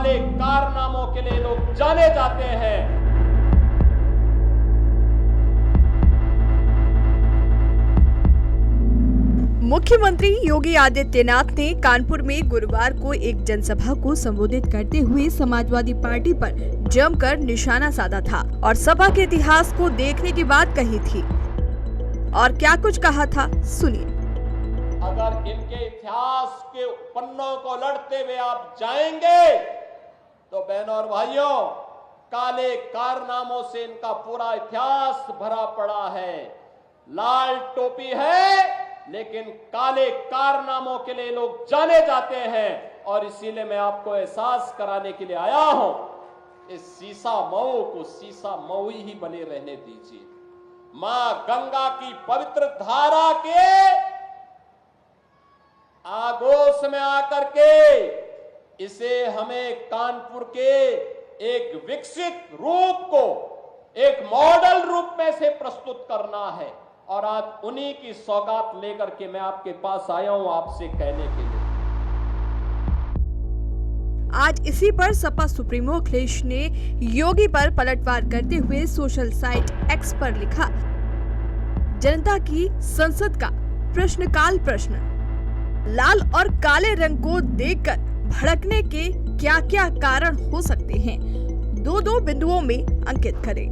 काले कारनामों के लिए लोग जाने जाते हैं। मुख्यमंत्री योगी आदित्यनाथ ने कानपुर में गुरुवार को एक जनसभा को संबोधित करते हुए समाजवादी पार्टी पर जमकर निशाना साधा था और सपा के इतिहास को देखने की बात कही थी। और क्या कुछ कहा था, सुनिए। अगर इनके इतिहास के पन्नों को लड़ते हुए आप जाएंगे तो बहनों और भाइयों, काले कारनामों से इनका पूरा इतिहास भरा पड़ा है। लाल टोपी है लेकिन काले कारनामों के लिए लोग जाने जाते हैं और इसीलिए मैं आपको एहसास कराने के लिए आया हूं। इस सीसा मऊ को सीसा मऊ ही बने रहने दीजिए। मां गंगा की पवित्र धारा के आगोश में आकर के इसे हमें कानपुर के एक विकसित रूप को एक मॉडल रूप में से प्रस्तुत करना है और आज उन्हीं की सौगात लेकर के मैं आपके पास आया हूं आपसे कहने के लिए। आज इसी पर सपा सुप्रीमो अखिलेश ने योगी पर पलटवार करते हुए सोशल साइट एक्स पर लिखा, जनता की संसद का प्रश्नकाल प्रश्न, लाल और काले रंग को देखकर भड़कने के क्या क्या कारण हो सकते हैं, दो बिंदुओं में अंकित करें।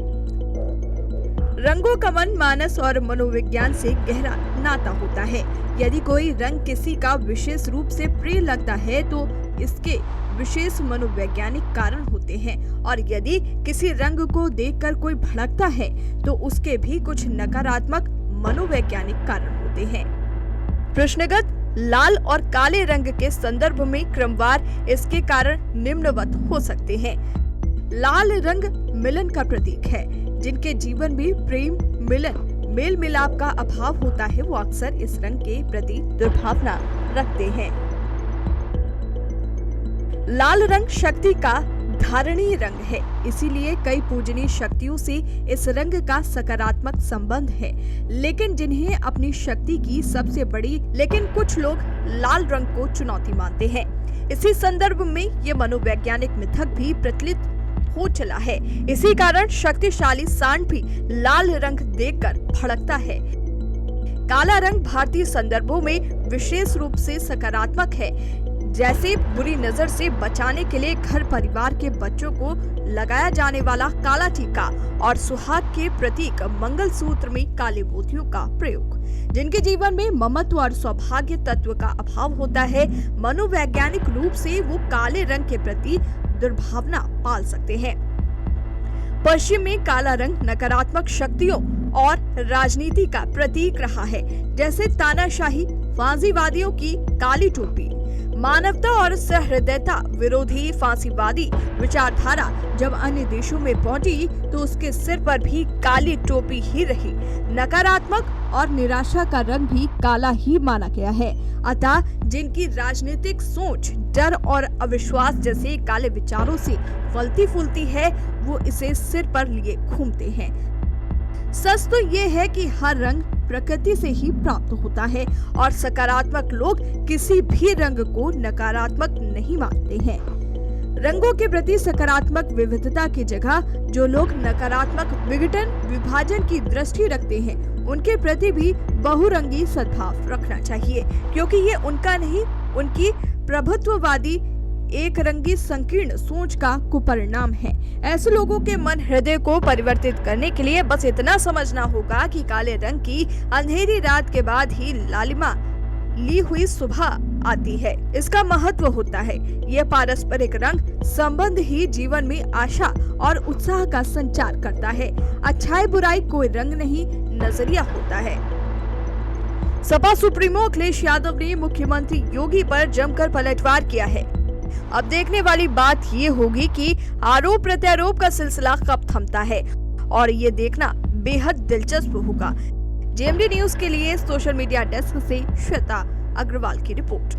रंगों का मन मानस और मनोविज्ञान से गहरा नाता होता है। यदि कोई रंग किसी का विशेष रूप से प्रिय लगता है तो इसके विशेष मनोवैज्ञानिक कारण होते हैं और यदि किसी रंग को देखकर कोई भड़कता है तो उसके भी कुछ नकारात्मक मनोवैज्ञानिक कारण होते हैं। प्रश्नगत लाल और काले रंग के संदर्भ में क्रमवार इसके कारण निम्नवत हो सकते हैं। लाल रंग मिलन का प्रतीक है। जिनके जीवन में प्रेम, मिलन, मेल मिलाप का अभाव होता है वो अक्सर इस रंग के प्रति दुर्भावना रखते हैं। लाल रंग शक्ति का धारणीय रंग है, इसीलिए कई पूजनीय शक्तियों से इस रंग का सकारात्मक संबंध है। लेकिन जिन्हें अपनी शक्ति की सबसे बड़ी, लेकिन कुछ लोग लाल रंग को चुनौती मानते हैं। इसी संदर्भ में ये मनोवैज्ञानिक मिथक भी प्रचलित हो चला है। इसी कारण शक्तिशाली सांड भी लाल रंग देखकर भड़कता है। काला रंग भारतीय संदर्भों में विशेष रूप से सकारात्मक है, जैसे बुरी नजर से बचाने के लिए घर परिवार के बच्चों को लगाया जाने वाला काला टीका और सुहाग के प्रतीक मंगलसूत्र में काले मोतियों का प्रयोग। जिनके जीवन में ममत्व और सौभाग्य तत्व का अभाव होता है, मनोवैज्ञानिक रूप से वो काले रंग के प्रति दुर्भावना पाल सकते हैं। पश्चिम में काला रंग नकारात्मक शक्तियों और राजनीति का प्रतीक रहा है, जैसे तानाशाही, फांसीवादियों की काली टोपी, मानवता और सहृदयता विरोधी फांसीवादी विचारधारा जब अन्य देशों में पहुंची तो उसके सिर पर भी काली टोपी ही रही। नकारात्मक और निराशा का रंग भी काला ही माना गया है। अतः जिनकी राजनीतिक सोच डर और अविश्वास जैसे काले विचारों से फलती फूलती है वो इसे सिर पर लिए घूमते हैं। सच तो ये है कि हर रंग प्रकृति से ही प्राप्त होता है और सकारात्मक लोग किसी भी रंग को नकारात्मक नहीं मानते हैं। रंगों के प्रति सकारात्मक विविधता की जगह जो लोग नकारात्मक विघटन विभाजन की दृष्टि रखते हैं उनके प्रति भी बहुरंगी सद्भाव रखना चाहिए, क्योंकि ये उनका नहीं, उनकी प्रभुत्ववादी एक रंगी संकीर्ण सोच का कुपरिणाम है। ऐसे लोगों के मन हृदय को परिवर्तित करने के लिए बस इतना समझना होगा कि काले रंग की अंधेरी रात के बाद ही लालिमा ली हुई सुबह आती है। इसका महत्व होता है। यह पारस्परिक रंग संबंध ही जीवन में आशा और उत्साह का संचार करता है। अच्छाई बुराई कोई रंग नहीं, नजरिया होता है। सपा सुप्रीमो अखिलेश यादव ने मुख्यमंत्री योगी पर जमकर पलटवार किया है। अब देखने वाली बात ये होगी कि आरोप प्रत्यारोप का सिलसिला कब थमता है और ये देखना बेहद दिलचस्प होगा। जेएमडी न्यूज के लिए सोशल मीडिया डेस्क से श्वेता अग्रवाल की रिपोर्ट।